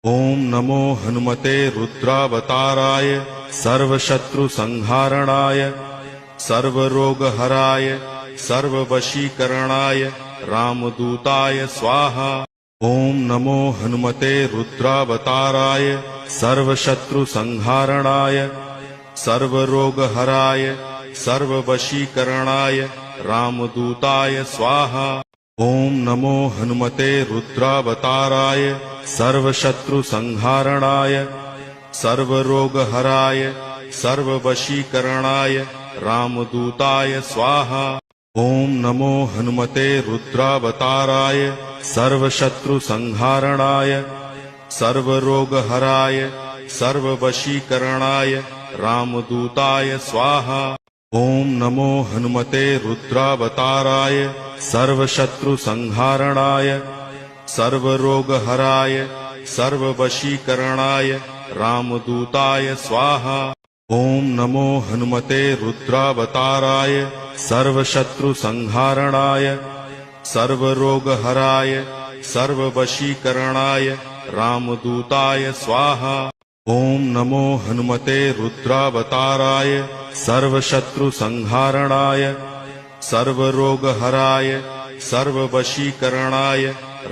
ओम नमो हनुमते रुद्रावताराय सर्वशत्रुसंहारणाय सर्वरोगहराय सर्ववशीकरणाय रामदूताय स्वाहा। ओम नमो हनुमते रुद्रावताराय सर्वशत्रुसंहारणाय सर्वरोगहराय सर्ववशीकरणाय रामदूताय स्वाहा। ओम नमो हनुमते रुद्रावताराय सर्वशत्रुसंहारणाय सर्वरोगहराय सर्ववशीकरणाय रामदूताय स्वाहा। ओम नमो हनुमते रुद्रावताराय सर्वशत्रुसंहारणाय सर्वरोगहराय सर्ववशीकरणाय रामदूताय स्वाहा। ओम नमो हनुमते रुद्रावताराय सर्वशत्रुसंहारणाय सर्वरोगहराय सर्ववशीकरणाय रामदूताय स्वाहा। ओम नमो हनुमते रुद्रावताराय सर्वशत्रुसंहारणाय सर्वरोगहराय सर्ववशीकरणाय रामदूताय स्वाहा। ओम नमो हनुमते रुद्रावताराय सर्वशत्रुसंहारणाय सर्वरोगहराय सर्ववशीकरणाय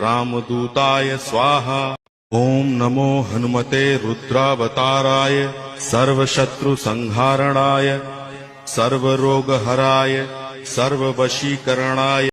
रामदूताय स्वाहा। ओम नमो हनुमते रुद्रावताराय सर्वशत्रुसंहारणाय सर्वरोगहराय सर्ववशीकरणाय